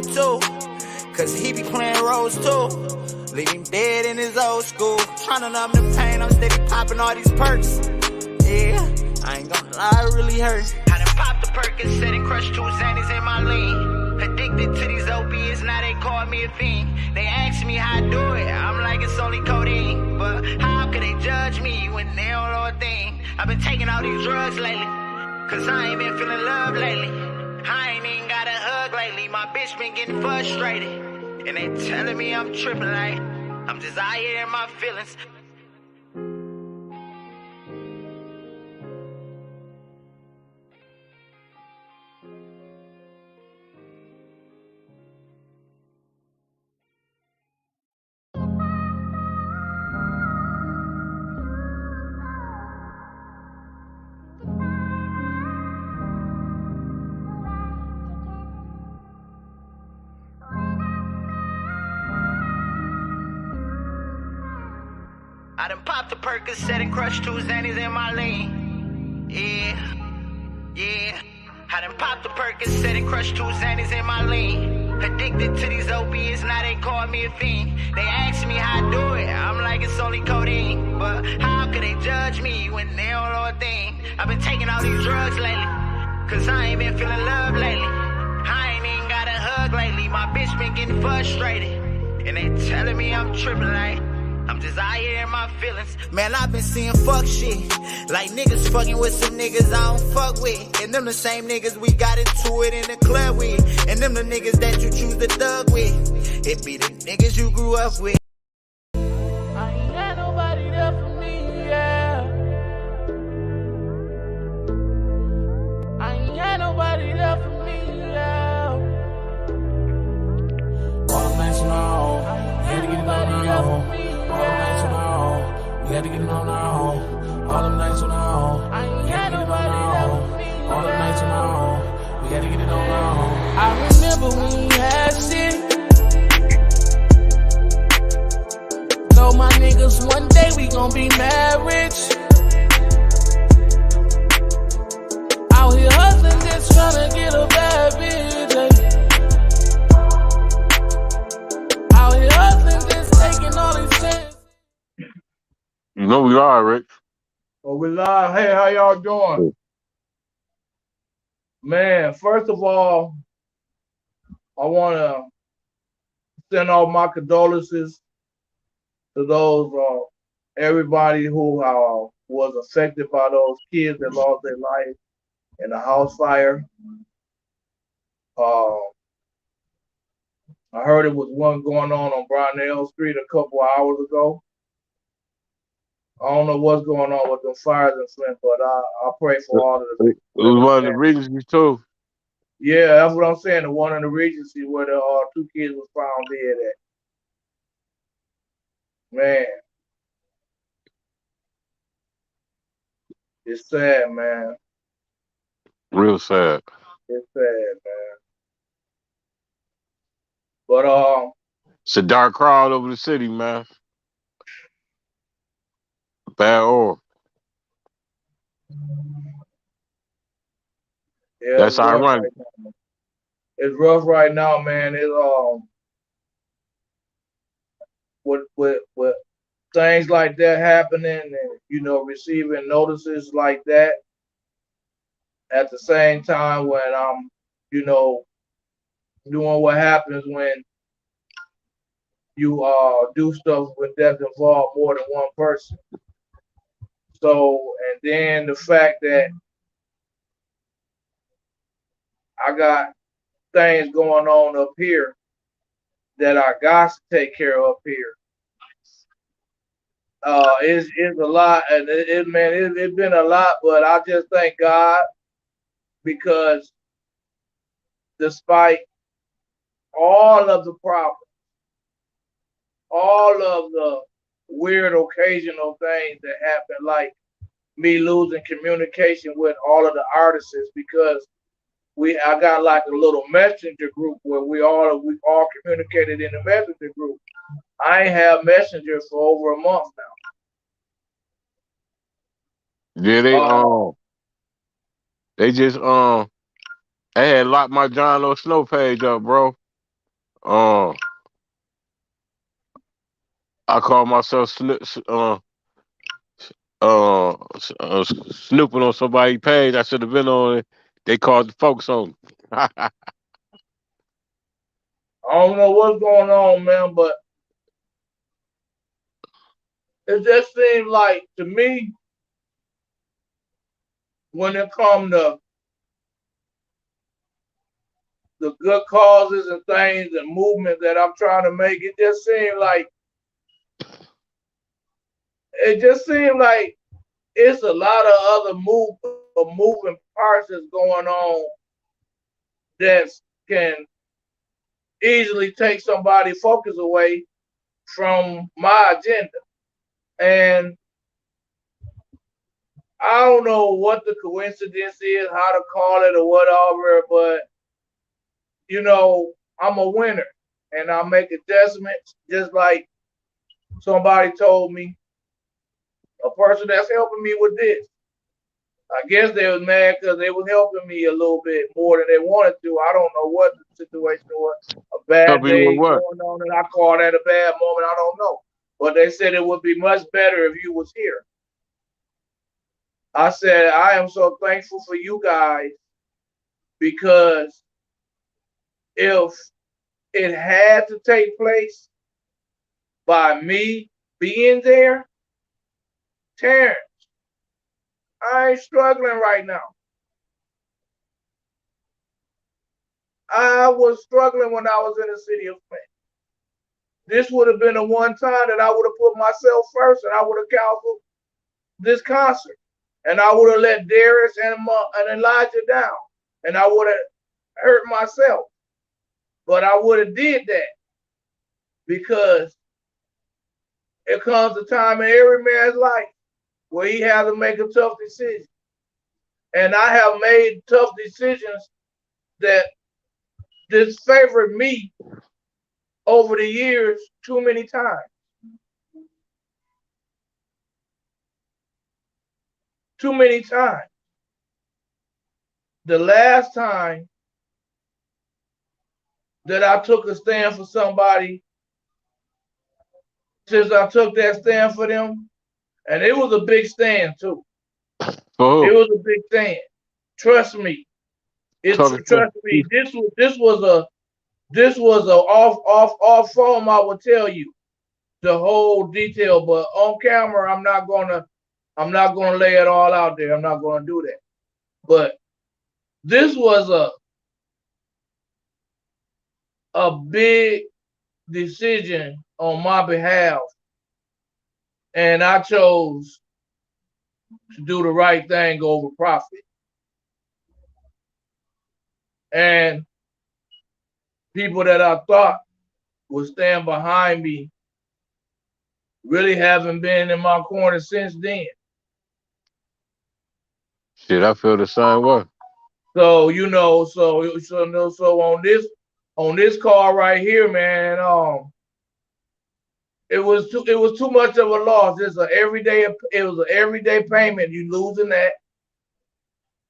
too, cause he be playing roles too. Leave him dead in his old school. Tryna numb the pain, I'm steady popping all these perks. Yeah, I ain't gonna lie, it really hurt. I done popped the Perkins, said and crushed 2 Xannies in my lean. Addicted to these opiates, now they call me a fiend. They ask me how I do it, I'm like it's only codeine. But how could they judge me when they don't know a thing? I've been taking all these drugs lately, cause I ain't been feeling love lately. I ain't even got a hug lately, my bitch been getting frustrated. And they telling me I'm tripping like I'm just out here in my feelings. I done popped the Perkins, said and crushed 2 Xannies in my lean. Yeah. I done popped the Perkins, said and crushed 2 Xannies in my lean. Addicted to these opiates, now they call me a fiend. They ask me how I do it, I'm like it's only codeine. But how could they judge me when they don't know a thing? I've been taking all these drugs lately, cause I ain't been feeling love lately. I ain't even got a hug lately, my bitch been getting frustrated. And they telling me I'm tripping like I'm just out here in my feelings. Man, I've been seeing fuck shit. Like niggas fucking with some niggas I don't fuck with. And them the same niggas we got into it in the club with. And them the niggas that you choose to thug with. It be the niggas you grew up with. I ain't had nobody there for me, yeah. I ain't had nobody there for me, yeah. All the nights on our own, we had to get it on our own. All the nights on our own, we had to get it on our own. All the nights on our own, we had to get it on our own. All the nights on our own, we had to get it on our own. I remember when we had shit. Know my niggas, one day we gon' be mad rich. Out here hustling, just tryna get a bad bitch. Out here hustling, just taking all these chances. You know we are, Rick. Oh, we live. Hey, how y'all doing? Man, first of all, I want to send all my condolences to those, everybody who was affected by those kids that lost their life in the house fire. I heard it was one going on Brownell Street a couple of hours ago. I don't know what's going on with them fires in Flint, but I pray for all of them. It was one of the Regencies too. Yeah, that's what I'm saying. The one in the Regency where the 2 kids was found dead at. Man, it's sad, man. Real sad. It's sad, man. But It's a dark crowd over the city, man. Bad oil. yeah, That's ironic. It's rough right now, man. It's with things like that happening, and receiving notices like that. At the same time, when I'm, doing what happens when you do stuff with that involve more than one person. So, and then the fact that I got things going on up here that I got to take care of up here. It's a lot, and it's been a lot, but I just thank God because despite all of the problems, all of the weird occasional things that happen, like me losing communication with all of the artists, because I got like a little messenger group where we all communicated in the messenger group. I ain't have messenger for over a month now. Yeah, they just I had locked my John O. Snow page up, bro. Uh, I call myself snooping on somebody's page. I should have been on it. They called the folks on me. I don't know what's going on, man, but it just seems like to me when it comes to the good causes and things and movements that I'm trying to make, it just seems like it's a lot of other moving parts that's going on that can easily take somebody's focus away from my agenda. And I don't know what the coincidence is, how to call it or whatever, but you know, I'm a winner and I make adjustments just like somebody told me, a person that's helping me with this. I guess they was mad because they was helping me a little bit more than they wanted to. I don't know what the situation was. A Help bad me with day what? going on, and I call that a bad moment. I don't know. But they said it would be much better if you was here. I said, I am so thankful for you guys because if it had to take place by me being there, Terrence, I ain't struggling right now. I was struggling when I was in the city of Flint. This would have been the one time that I would have put myself first and I would have canceled this concert. And I would have let Darius and Elijah down. And I would have hurt myself. But I would have did that because it comes a time in every man's life where he has to make a tough decision. And I have made tough decisions that disfavored me over the years too many times. Too many times. The last time that I took a stand for somebody, since I took that stand for them, and it was a big stand too. For It who? was a big stand. Trust me. Talking to Trust me. This was a off phone. I will tell you the whole detail, but on camera, I'm not gonna lay it all out there. I'm not gonna do that. But this was a big decision on my behalf, and I chose to do the right thing over profit. And people that I thought would stand behind me really haven't been in my corner since then. shit, I feel the same way. So so on this call right here, man, it was too much of a loss. It was an everyday payment. You losing that,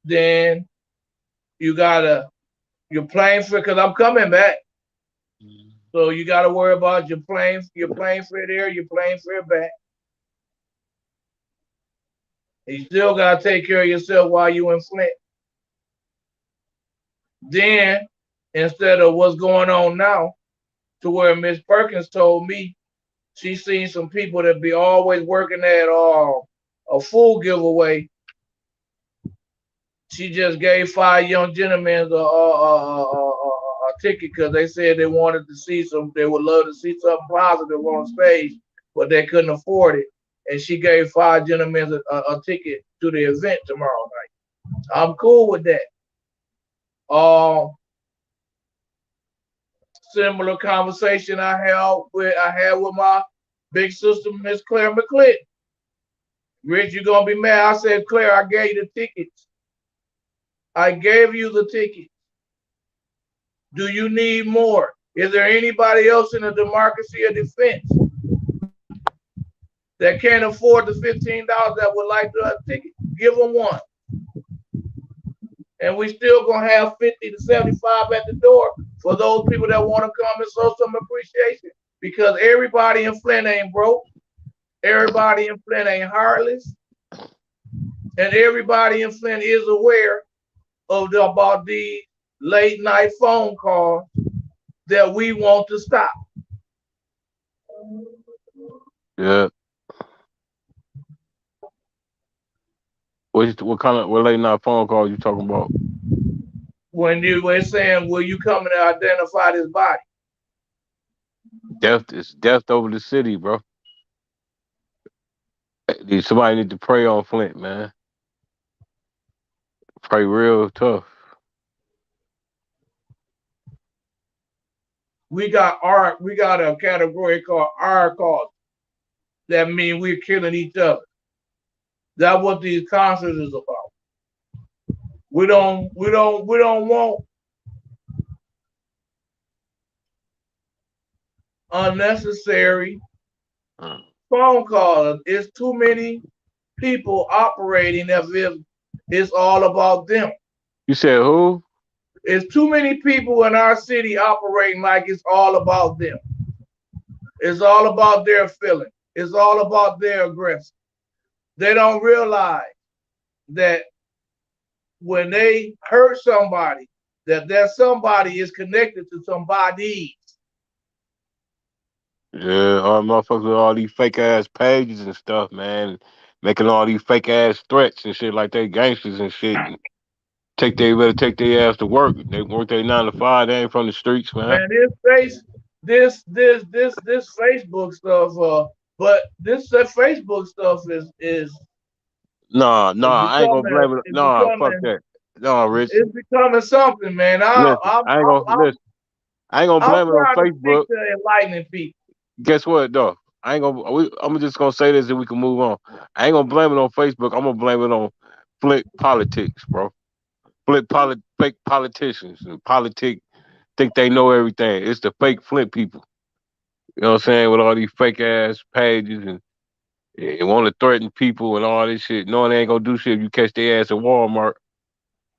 then you gotta you're playing for because I'm coming back. So you gotta worry about your plane for there, you're playing for it back. You still gotta take care of yourself while you in Flint. Then instead of what's going on now, to where Miss Perkins told me she seen some people that be always working at a food giveaway. She just gave 5 young gentlemen a ticket because they said they wanted to see they would love to see something positive on stage, but they couldn't afford it. And she gave 5 gentlemen a ticket to the event tomorrow night. I'm cool with that. Um, Similar conversation I had with my big sister, Miss Claire McClinton. Rich, you gonna be mad? I said, Claire, I gave you the tickets. I gave you the ticket. Do you need more? Is there anybody else in the democracy of defense that can't afford the $15 that would like the ticket? Give them one. And we still gonna have 50 to 75 at the door for those people that want to come and show some appreciation. Because everybody in Flint ain't broke. Everybody in Flint ain't heartless. And everybody in Flint is aware about the late night phone calls that we want to stop. Yeah. What late night phone call you talking about? When you were saying, will you come and identify this body? Death is death over the city, bro. Somebody need to pray on Flint, man. Pray real tough. We got a category called our cause. That means we're killing each other. That's what these concerts is about. We don't want unnecessary phone calls. It's too many people operating as if it's all about them. You said who? It's too many people in our city operating like it's all about them. It's all about their feeling. It's all about their aggression. They don't realize that when they hurt somebody, that somebody is connected to somebody. Yeah, all motherfuckers with all these fake ass pages and stuff, man. Making all these fake ass threats and shit like they gangsters and shit. And better take their ass to work. They work their 9 to 5. They ain't from the streets, man. Man, this Facebook stuff, but this Facebook stuff Nah, is I ain't gonna blame it. Nah, fuck becoming that. Nah, Rich. it's becoming something, man. Listen, I ain't gonna listen. I ain't gonna I'm blame it on trying to stick Facebook. to enlightening people. Guess what, though? I ain't gonna. I'm just gonna say this and we can move on. I ain't gonna blame it on Facebook. I'm gonna blame it on Flint politics, bro. Fake politicians and think they know everything. It's the fake Flint people. You know what I'm saying? With all these fake ass pages and want to threaten people and all this shit, knowing they ain't gonna do shit if you catch their ass at Walmart,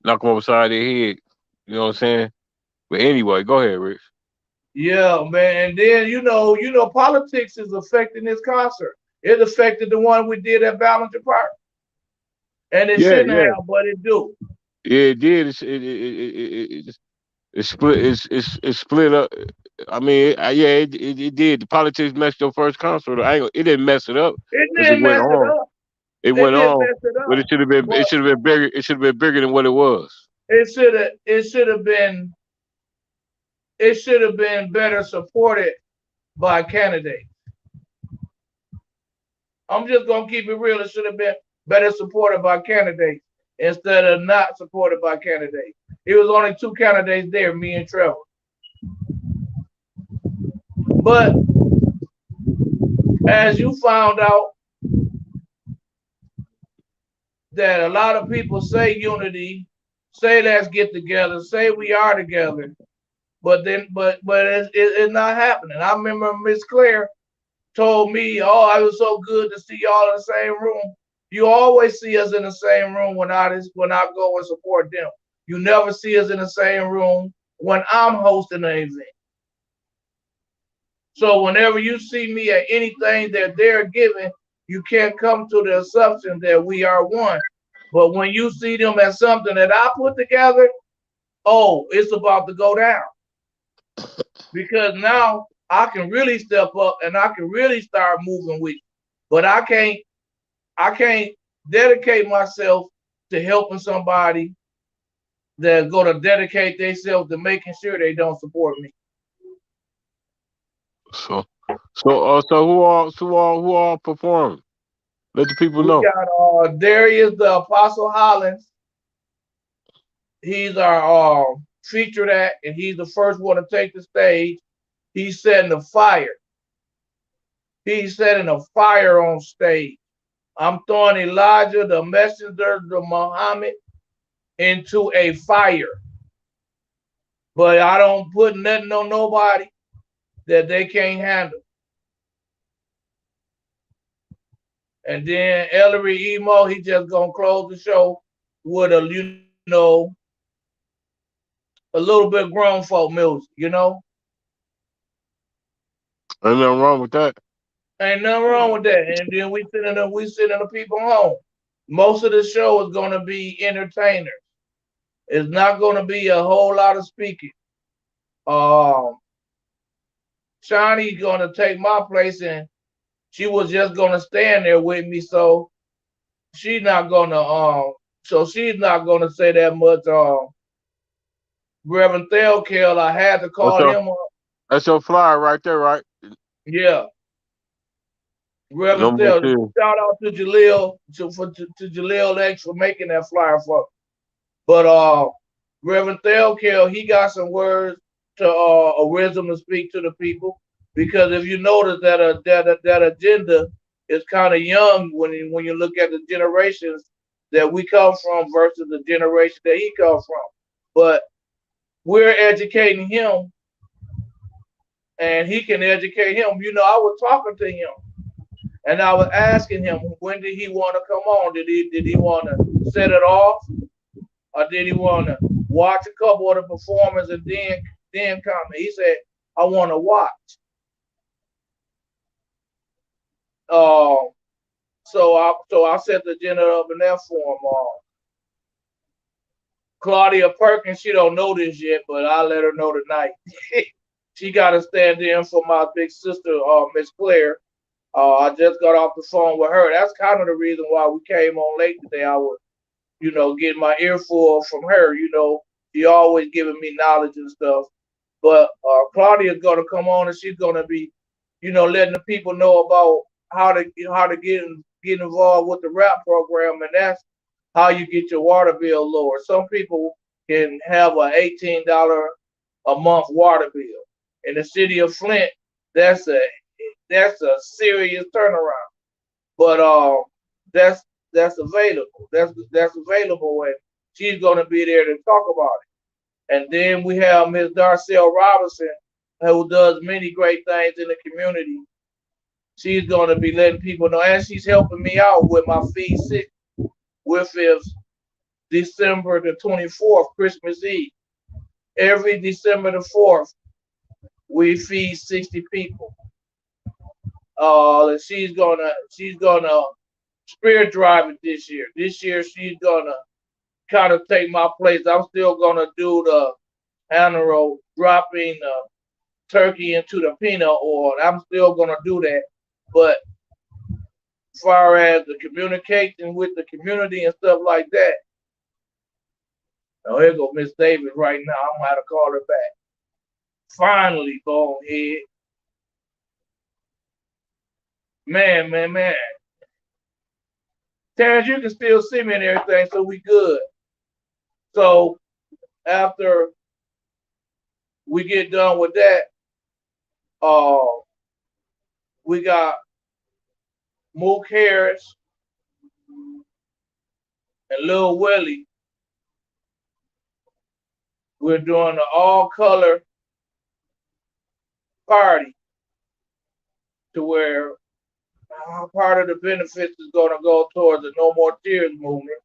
knock them upside their head. You know what I'm saying? But anyway, go ahead, Rich. Yeah, man. And then politics is affecting this concert. It affected the one we did at Ballinger Park, and it Yeah, shouldn't yeah, have, but it do. yeah. It did. It's split. It's split up. I mean, yeah, it did. The politics messed your first concert. It didn't mess it up It because it didn't went mess it on. up. It It went didn't on, mess it but up. it But should have been bigger. It should have been bigger than what it was. it should have been better supported by candidates. I'm just gonna keep it real. It should have been better supported by candidates instead of not supported by candidates. It was only two candidates there, me and Trevor. But as you found out, that a lot of people say unity, say let's get together, say we are together, but it's not happening. I remember Miss Claire told me, "Oh, I was so good to see y'all in the same room." You always see us in the same room when I go and support them. You never see us in the same room when I'm hosting an event. So whenever you see me at anything that they're giving, you can't come to the assumption that we are one. But when you see them as something that I put together, oh, it's about to go down. Because now I can really step up and I can really start moving with you. But I can't dedicate myself to helping somebody that's gonna dedicate themselves to making sure they don't support me. So, who all performed? Let the people We know. got Darius the Apostle Hollins. He's our featured act, and he's the first one to take the stage. He's setting a fire. He's setting a fire on stage. I'm throwing Elijah, the messenger, the Muhammad, into a fire. But I don't put nothing on nobody that they can't handle. And then Ellery Emo, he just gonna close the show with a a little bit grown folk music, you know. Ain't nothing wrong with that. Ain't nothing wrong with that. And then we sending the people home. Most of the show is gonna be entertainers. It's not gonna be a whole lot of speaking. Um, Shawnee's gonna take my place, and she was just gonna stand there with me, so she's not gonna she's not gonna say that much. Reverend Thelkel, I had to That's call your him up. that's your flyer right there, right? Yeah, Reverend Number Thel. two. Shout out to Jaleel to Jaleel X for making that flyer for me. But Reverend Thelkel, he got some words to a wisdom to speak to the people, because if you notice that agenda is kind of young when you look at the generations that we come from versus the generation that he comes from. But we're educating him, and he can educate him. You know, I was talking to him, and I was asking him, when did he want to come on? Did he want to set it off, or did he want to watch a couple of the performers and then come? He said, I want to watch. Um, so I set the agenda up in that form. Claudia Perkins, she don't know this yet, but I'll let her know tonight. She got to stand in for my big sister, Miss Claire. I just got off the phone with her. That's kind of the reason why we came on late today. I was, getting my earful from her. She always giving me knowledge and stuff. But Claudia's gonna come on, and she's gonna be, letting the people know about how to get involved with the rap program, and that's how you get your water bill lower. Some people can have a $18 a month water bill. In the city of Flint, that's a that's a serious turnaround. But that's that's available. That's available, and she's gonna be there to talk about it. And then we have Miss Darcel Robinson, who does many great things in the community. She's gonna be letting people know, and she's helping me out with my feed six, which is December the 24th, Christmas Eve. Every December the 4th, we feed 60 people. And she's gonna spirit drive it this year. This year she's gonna kind of take my place. I'm still gonna do the annual dropping turkey into the peanut oil. I'm still gonna do that. But as far as the communication with the community and stuff like that, now here go Miss Davis right now. I'm gonna have to call her back. Finally, bonehead. Man, man, man. Terrence, you can still see me and everything, so we good. So after we get done with that, uh, we got Mook Harris and Lil Willie. We're doing an all color party to where part of the benefits is going to go towards the No More Tears movement.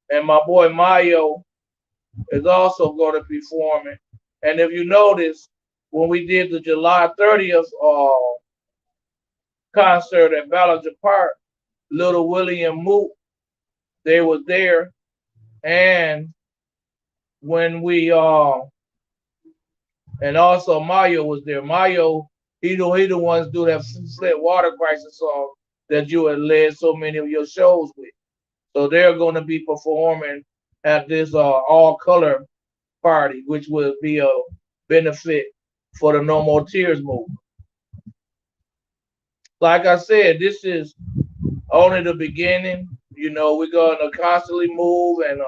And my boy Mayo is also going to be performing. And if you notice, when we did the July 30th concert at Ballinger Park, Little Willie and Mook, they was there. And when we and also Mayo was there. Mayo, he the ones do that Flint water crisis song that you had led so many of your shows with. So they're going to be performing at this all color party, which will be a benefit for the No More Tears movement. Like I said, this is only the beginning. We're going to constantly move, and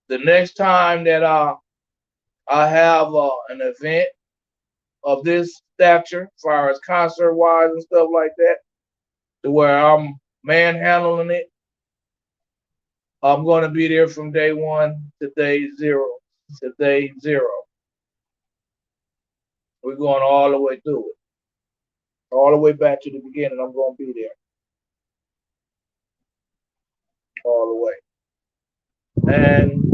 the next time that I have an event of this stature, as far as concert wise and stuff like that, to where I'm manhandling it, I'm going to be there from day one to day zero. To day zero. We're going all the way through it. All the way back to the beginning, I'm going to be there. All the way. And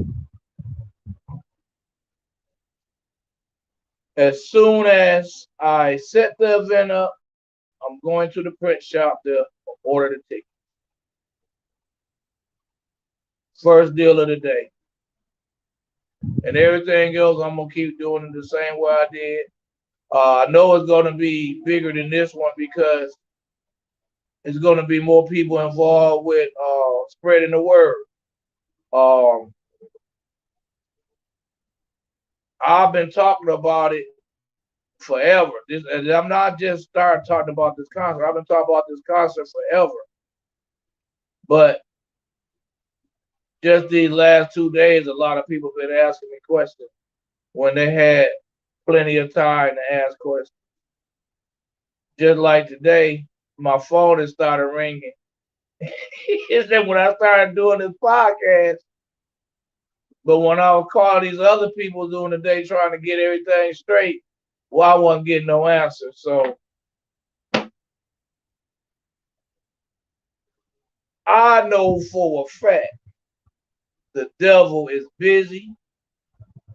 As soon as I set the event up, I'm going to the print shop to order the ticket. First deal of the day. And everything else, I'm going to keep doing it the same way I did. I know it's going to be bigger than this one because it's going to be more people involved with spreading the word. Um, I've been talking about it forever. And I'm not just starting talking about this concert. I've been talking about this concert forever. But just these last 2 days, a lot of people have been asking me questions when they had plenty of time to ask questions. Just like today, my phone has started ringing. It's that when I started doing this podcast, but when I was calling these other people during the day trying to get everything straight, well, I wasn't getting no answer. So I know for a fact the devil is busy.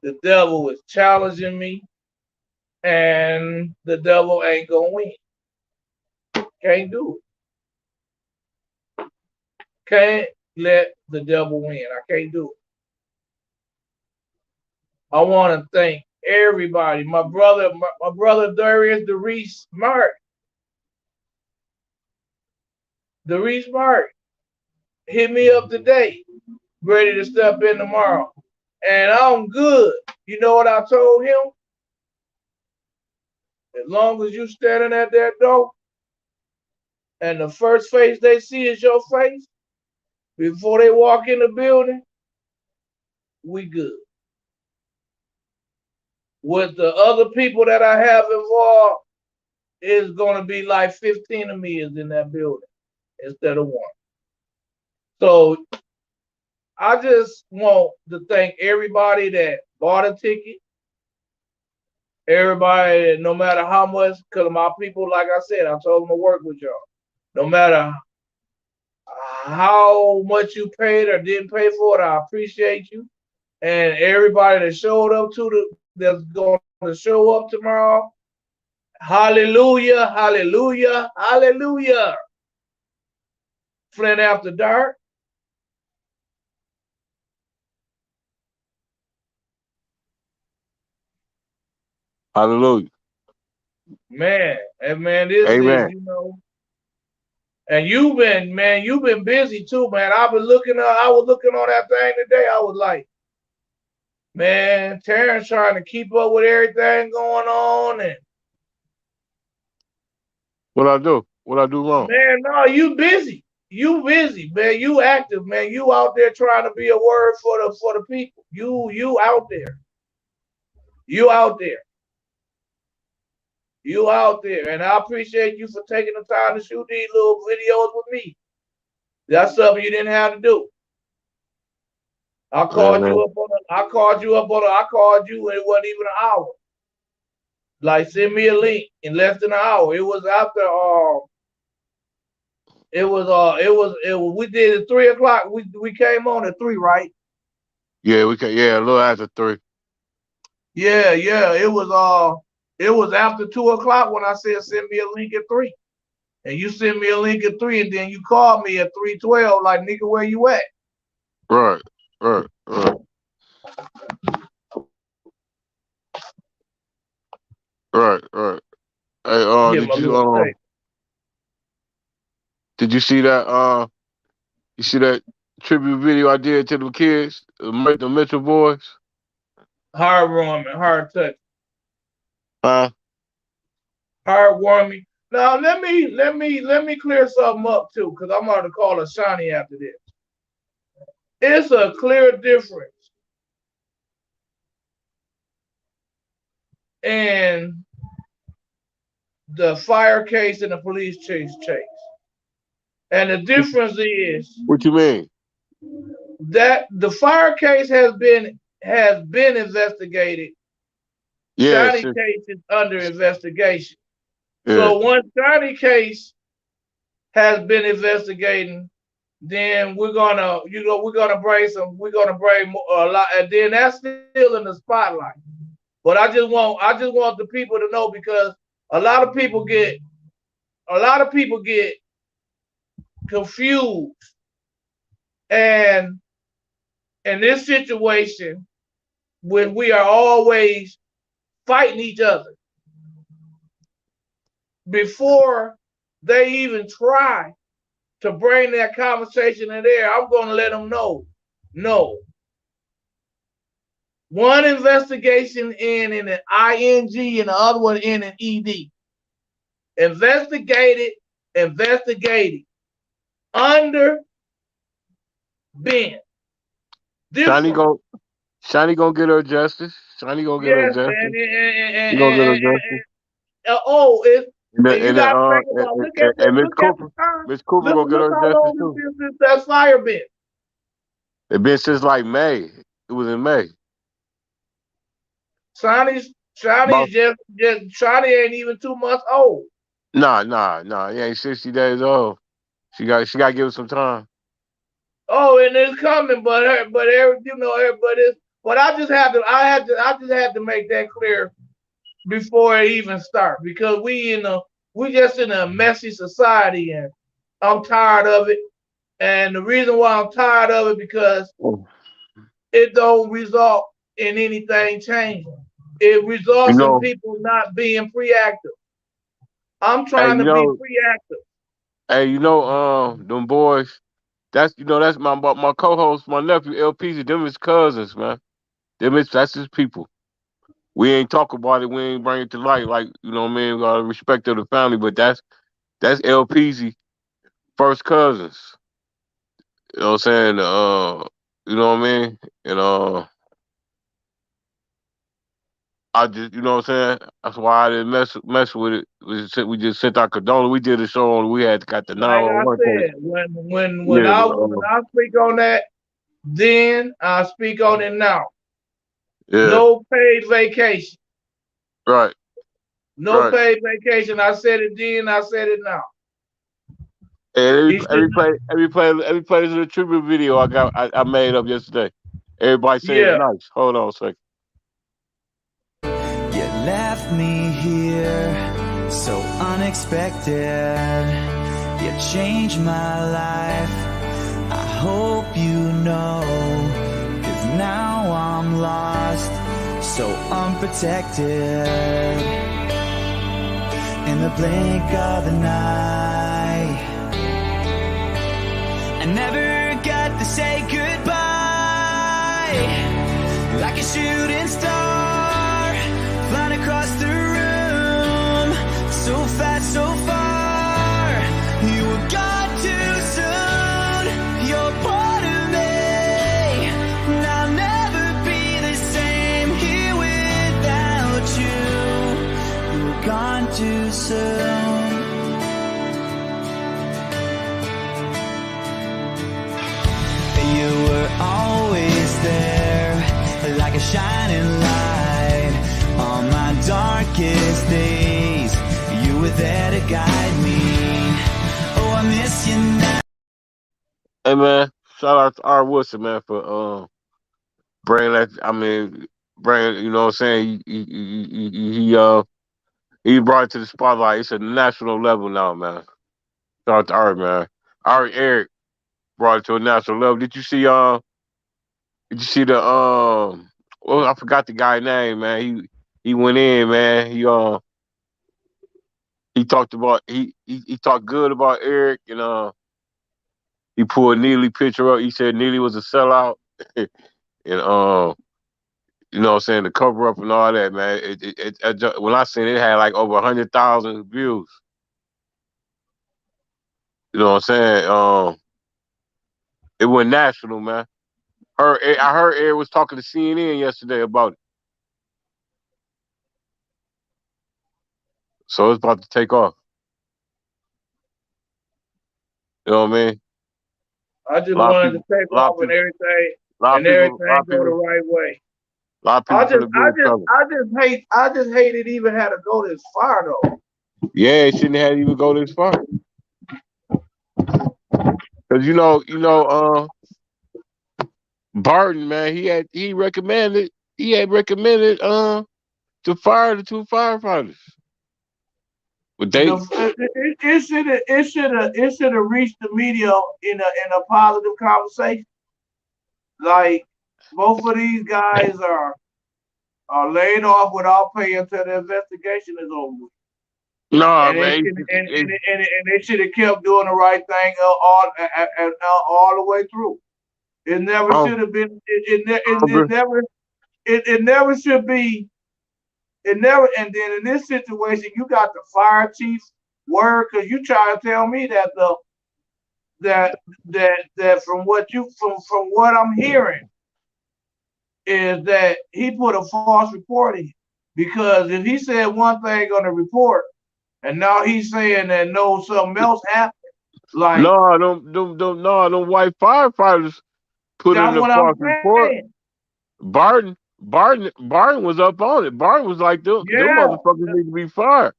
The devil is challenging me. And the devil ain't gonna win. Can't do it. Can't let the devil win. I can't do it. I want to thank everybody. My brother Darius Darius Mark. Darius Mark hit me up today, ready to step in tomorrow. And I'm good. You know what I told him? As long as you standing at that door and the first face they see is your face before they walk in the building, we good. With the other people that I have involved, it's going to be like 15 of me is in that building instead of one. So I just want to thank everybody that bought a ticket. Everybody, no matter how much, because my people, like I said, I told them to work with y'all. No matter how much you paid or didn't pay for it, I appreciate you. And everybody that showed up that's going to show up tomorrow, hallelujah, hallelujah, hallelujah. Flint After Dark. Hallelujah. Man, and man, this Amen. is, and you've been busy too, man. I was looking on that thing today. I was like, man, Terrence trying to keep up with everything going on. And What I do? What I do wrong? man, no, you busy. You busy, man. You active, man. You out there trying to be a word for the people. You out there. You out there. You out there. And I appreciate you for taking the time to shoot these little videos with me. That's something you didn't have to do. I called you and it wasn't even an hour. Like, send me a link in less than an hour. It was after we did it 3:00. We came on at 3, right? Yeah, we can. Yeah, a little after 3. Yeah. It was after 2:00 when I said send me a link at 3. And you sent me a link at 3, and then you called me at 3:12, like, nigga, where you at? Right. Right. Hey, did you see that? You see that tribute video I did to the kids, the Mitchell boys? Heartwarming, hard touch. Huh? Heartwarming. Now let me clear something up too, because I'm going to call Ashani after this. It's a clear difference in the fire case and the police chase. And the difference is What you mean? that the fire case has been investigated. Yeah. Shiny case is under investigation. Yeah. So once Shiny case has been investigating, then we're gonna bring a lot, and then that's still in the spotlight. But I just want the people to know because a lot of people get a lot of people get confused, and in this situation when we are always fighting each other before they even try to bring that conversation in there, I'm going to let them know. No. One investigation in an ING and the other one in an ED. Investigated under Ben. Shiny Different. go Shiny gonna get her justice. Shiny gonna get her Yes, justice. You gonna get her justice. it's and you And got to think about and Miss look at the Cooper. time. Miss Cooper Look gonna get look her how justice long it's too. been since that fire been. It been since like May. It was in May. Shawty About is just Shawty ain't even 2 months old. nah. He ain't 60 days old. She got to give it some time. Oh, and it's coming, but every but it's but I just had to make that clear before it even starts because we just in a messy society and I'm tired of it. And the reason why I'm tired of it because Oh. it don't result in anything changing. It You results in know, people not being preactive. I'm hey, trying to be preactive. them boys. That's my co-host, my nephew LPZ. Them his cousins, man. That's his people. We ain't talk about it. We ain't bring it to light. Like what I mean, we got respect of the family. But that's LPZ first cousins. You know what I'm saying? You know what I mean? And I just, you know what I'm saying? That's why I didn't mess with it. We just sent our condolence. We did a show on. We had got the Like I 911 call. said, when Yeah, I but, when I speak on that, then I speak on it now. yeah, No paid vacation. right, No right. paid vacation. I said it then. I said it now. And He should not. every play is a tribute video I made up yesterday. Everybody say it's Yeah. nice. Hold on a second. You left me here so unexpected. You changed my life. I hope you know, 'cause now I'm lost, so unprotected. In the blink of an eye, I never got to say goodbye. Like a shooting star, flying across the room, so fast, so far. You were gone too soon. You're part of me, and I'll never be the same here without you. You were gone too soon. You were always there, like a shining light on my darkest days. You were there to guide me. Oh, I miss you now. Hey man, shout out to R. Woodson, man, for bringing that. I mean, bringing. You know what I'm saying? He brought it to the spotlight. It's a national level now, man. Shout out to Ari, man. Ari Eric brought it to a national level. Did you see the well, I forgot the guy's name, man. He went in, man. He talked about he talked good about Eric and he pulled Neely picture up. He said Neely was a sellout and you know what I'm saying, the cover up and all that, man. When I seen it, it had like over 100,000 views. You know what I'm saying? It went national, man. I heard Eric was talking to CNN yesterday about it. So it's about to take off. You know what I mean? I just A lot of wanted to people, take a lot of off people, a lot of go the people, right way. a lot of people finna be in trouble. I just hate it even had to go this far though. Yeah, it shouldn't have even go this far. Cause Barton, man, he had recommended to fire the 2 firefighters. But they It should have reached the media in a positive conversation. Like both of these guys are laid off without pay until the investigation is over with. no And man. they should have kept doing the right thing all the way through. It never should have been. It never should be. It never. And then in this situation, you got the fire chief's word because you try to tell me that from what I'm hearing is that he put a false report in, because if he said one thing on the report and now he's saying that no, something else happened. Like them white firefighters put in a false report. Barton was up on it. Barton was like, them motherfuckers need to be fired.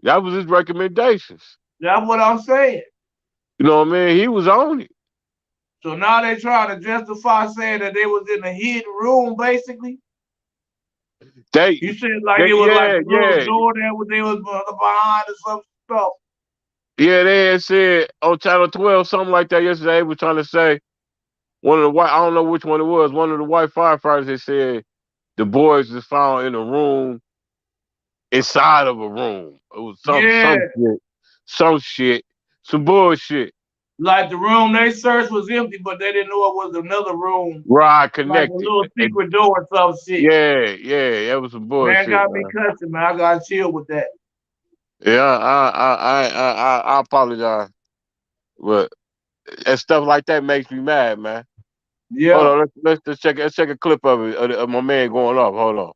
That was his recommendations. That's what I'm saying. You know what I mean? He was on it. So now they trying to justify saying that they was in a hidden room, basically. You said like it was like a little door that they was behind or some stuff. Yeah, they had said on Channel 12 something like that yesterday. They were trying to say one of the white, I don't know which one it was. One of the white firefighters had said the boys was found in a room inside of a room. It was some shit, some bullshit. Like the room they searched was empty, but they didn't know it was another room. Right, connected. Like a little secret door or some shit. Yeah, that was some bullshit. Man, got me cussing, man. I got to chill with that. Yeah, I apologize, but and stuff like that makes me mad, man. Yeah. Hold on, let's check a clip of it of my man going off. Hold on.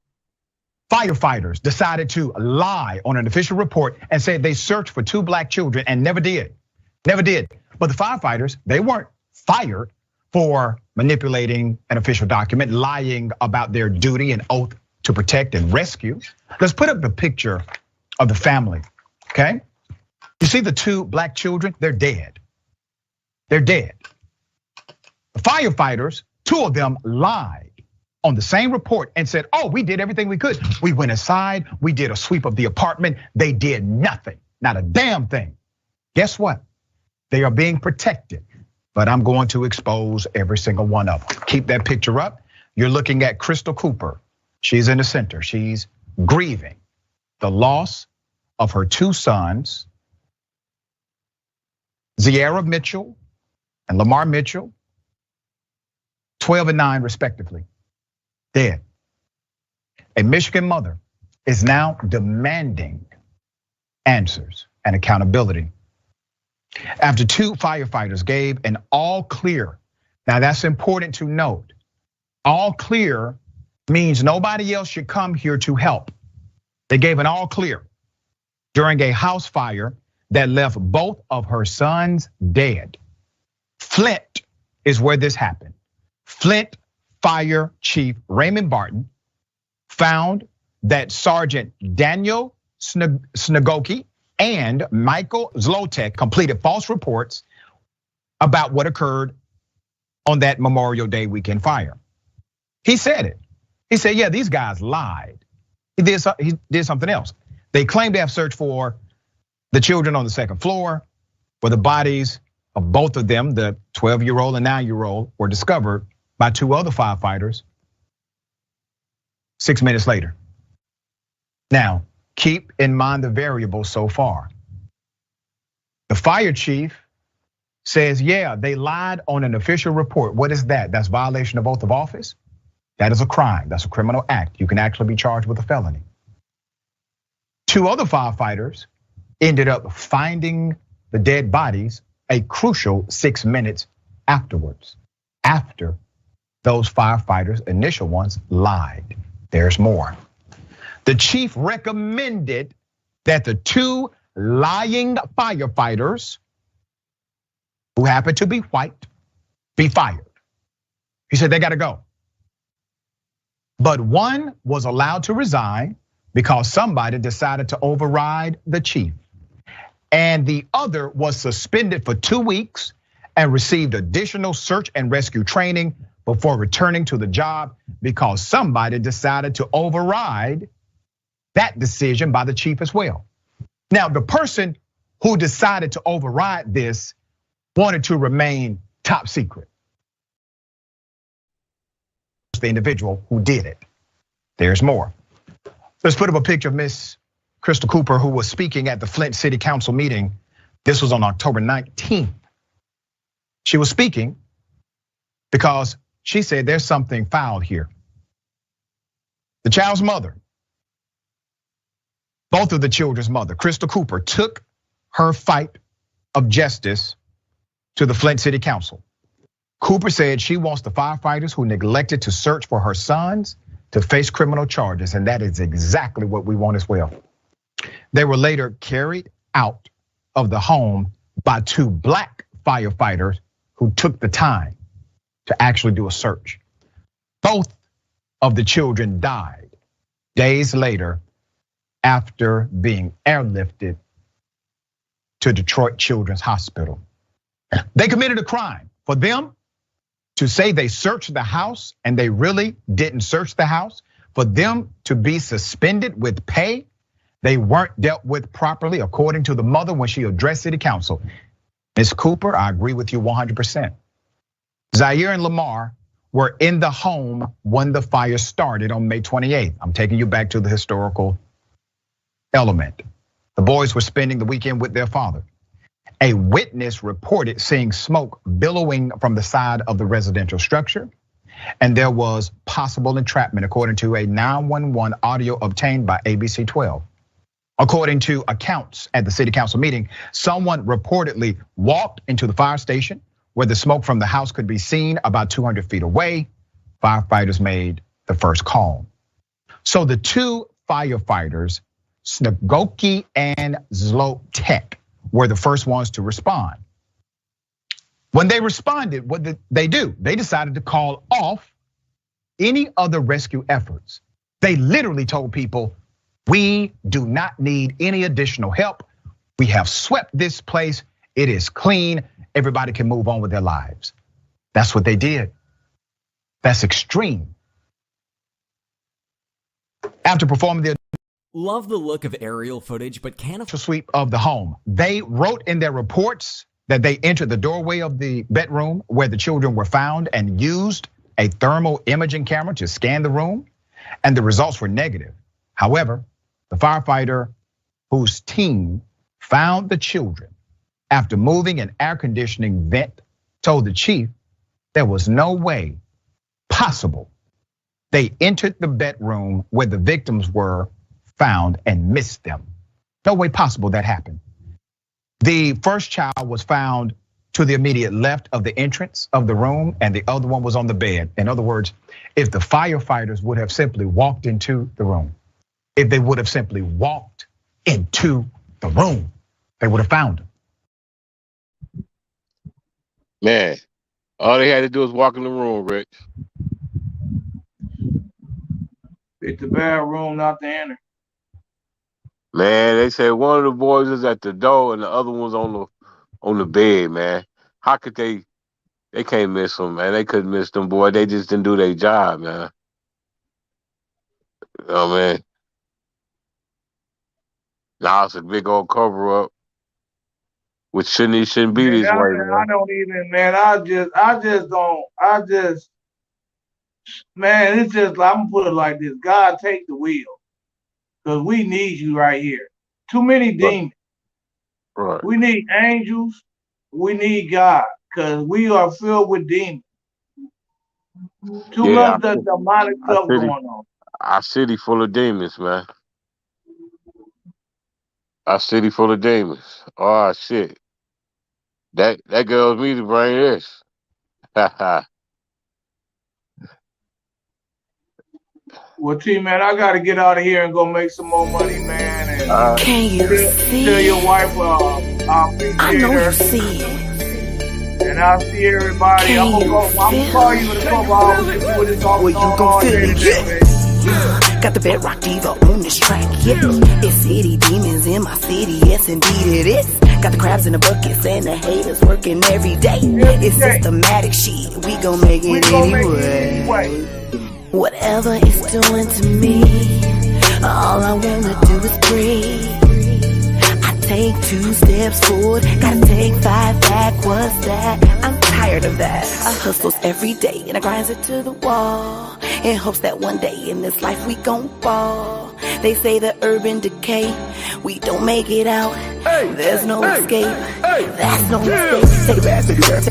Firefighters decided to lie on an official report and said they searched for 2 black children and never did. But the firefighters, they weren't fired for manipulating an official document, lying about their duty and oath to protect and rescue. Let's put up the picture of the family, okay? You see the 2 black children? They're dead. They're dead. The firefighters, 2 of them lied on the same report and said, oh, we did everything we could. We went inside, we did a sweep of the apartment. They did nothing, not a damn thing. Guess what? They are being protected, but I'm going to expose every single one of them. Keep that picture up. You're looking at Crystal Cooper. She's in the center. She's grieving the loss of her 2 sons, Ziara Mitchell and Lamar Mitchell, 12 and 9 respectively, dead. A Michigan mother is now demanding answers and accountability after 2 firefighters gave an all clear. Now that's important to note. All clear means nobody else should come here to help. They gave an all clear during a house fire that left both of her sons dead. Flint is where this happened. Flint Fire Chief Raymond Barton found that Sergeant Daniel Snagoki and Michael Zlotek completed false reports about what occurred on that Memorial Day weekend fire. He said it. He said, yeah, these guys lied. He did something else. They claimed to have searched for the children on the 2nd floor, where the bodies of both of them, the 12-year-old and 9-year-old, were discovered by 2 other firefighters 6 minutes later. Now, keep in mind the variables so far. The fire chief says, yeah, they lied on an official report. What is that? That's violation of oath of office. That is a crime. That's a criminal act. You can actually be charged with a felony. 2 other firefighters ended up finding the dead bodies a crucial 6 minutes afterwards, after those firefighters, initial ones, lied. There's more. The chief recommended that the 2 lying firefighters, who happened to be white, be fired. He said they gotta go. But one was allowed to resign because somebody decided to override the chief. And the other was suspended for 2 weeks and received additional search and rescue training before returning to the job because somebody decided to override that decision by the chief as well. Now, the person who decided to override this wanted to remain top secret. The individual who did it. There's more. Let's put up a picture of Miss Crystal Cooper, who was speaking at the Flint City Council meeting. This was on October 19th. She was speaking because she said there's something foul here. The child's mother, both of the children's mother, Crystal Cooper, took her fight of justice to the Flint City Council. Cooper said she wants the firefighters who neglected to search for her sons to face criminal charges, and that is exactly what we want as well. They were later carried out of the home by 2 black firefighters who took the time to actually do a search. Both of the children died days later after being airlifted to Detroit Children's Hospital. They committed a crime. For them to say they searched the house and they really didn't search the house, for them to be suspended with pay, they weren't dealt with properly, according to the mother when she addressed City Council. Ms. Cooper, I agree with you 100%. Zaire and Lamar were in the home when the fire started on May 28th. I'm taking you back to the historical element. The boys were spending the weekend with their father. A witness reported seeing smoke billowing from the side of the residential structure, and there was possible entrapment, according to a 911 audio obtained by ABC 12. According to accounts at the city council meeting, someone reportedly walked into the fire station where the smoke from the house could be seen about 200 feet away. Firefighters made the first call. So the 2 firefighters, Snagoki and Zlotek, were the first ones to respond. When they responded, what did they do? They decided to call off any other rescue efforts. They literally told people, we do not need any additional help. We have swept this place. It is clean. Everybody can move on with their lives. That's what they did. That's extreme. After performing their Love the look of aerial footage, but can't sweep of the home, they wrote in their reports that they entered the doorway of the bedroom where the children were found and used a thermal imaging camera to scan the room, and the results were negative. However, the firefighter whose team found the children after moving an air conditioning vent told the chief there was no way possible they entered the bedroom where the victims were found and missed them. No way possible that happened. The first child was found to the immediate left of the entrance of the room, and the other one was on the bed. In other words, if the firefighters would have simply walked into the room, if they would have simply walked into the room, they would have found them. Man, all they had to do was walk in the room, Rich. It's the bedroom, not the enter. Man, they said one of the boys is at the door and the other one's on the bed, man. How could they can't miss them, man. They couldn't miss them, boy. They just didn't do their job, man. Oh, man. Now it's a big old cover up, which shouldn't be this way, man. I don't even, man. Man, it's just, I'm gonna put it like this. God, take the wheel. Because we need you right here. Too many demons. Right. We need angels. We need God. Because we are filled with demons. Too much the demonic stuff going on. Our city full of demons, man. Our city full of demons. Oh shit. That girl's me to bring this. Well, T, man, I gotta get out of here and go make some more money, man. And can you see? Tell your wife I appreciate I know her. you see it. And I'll see everybody. I'm gonna call you in a couple hours to see what it's all Well, you gon' feel it, yeah. Got the bedrock diva on this track, yeah. It's city demons in my city, yes indeed it is. Got the crabs in the buckets and the haters working every day. It's systematic shit, we gon' make it anyway. Whatever it's doing to me, All I wanna do is breathe. I take 2 steps forward, gotta take 5 back. What's that? I'm tired of that. I hustles every day and I grinds it to the wall, in hopes that one day in this life we gon' fall. They say the urban decay, we don't make it out. There's no escape. That's no mistake. Take it back, take it back,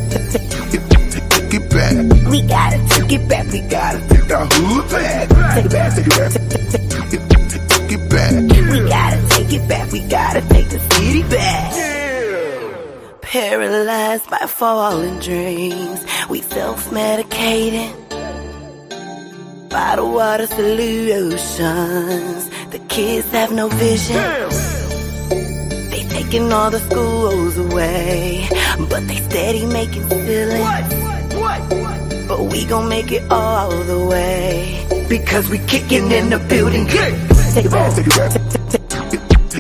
take it back. We gotta take it back. We gotta take the hood back. Take it back, take it back, take it back. We gotta take it back. We gotta take the city back. Paralyzed by falling dreams, we self-medicating. Bottled water solutions. The kids have no vision. They taking all the schools away, but they steady making feelings. But we gon' make it all the way, because we kicking in the building. Take it back, take it back,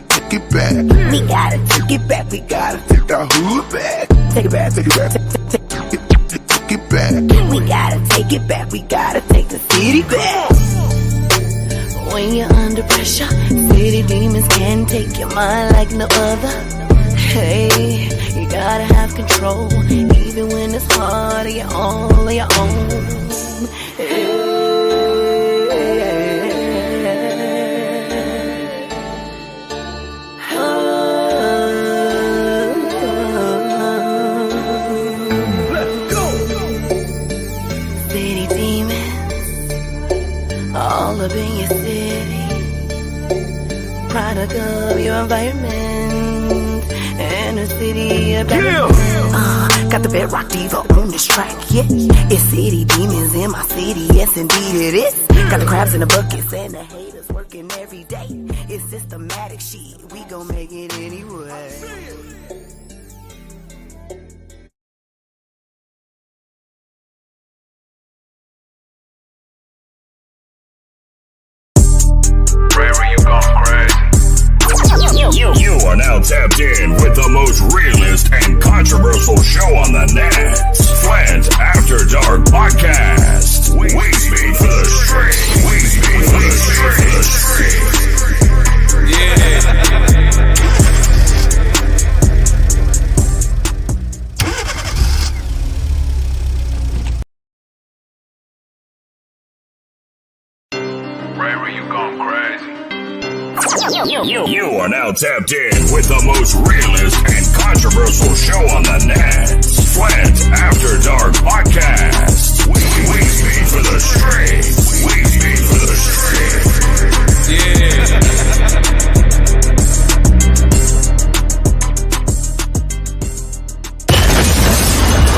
take it back. We gotta take it back. We gotta take the hood back. Take it back, take it back, take it back. We gotta take it back. We gotta take the city back. When you're under pressure, city demons can take your mind like no other. Hey, you gotta have control, even when it's hard on your own, Hey. All up in your city, product of your environment, and the city about got the bedrock diva on this track, yeah. It's city demons in my city, yes indeed it is. Got the crabs in the buckets and the haters working every day. It's systematic shit, we gon' make it anyway. You are now tapped in with the most realist and controversial show on the net. Flint After Dark Podcast. We speak for the street. We speak for the street. Yeah. Ray, you gone crazy. You are now tapped in with the most realist and controversial show on the net. Flint After Dark Podcast. We speak for the street.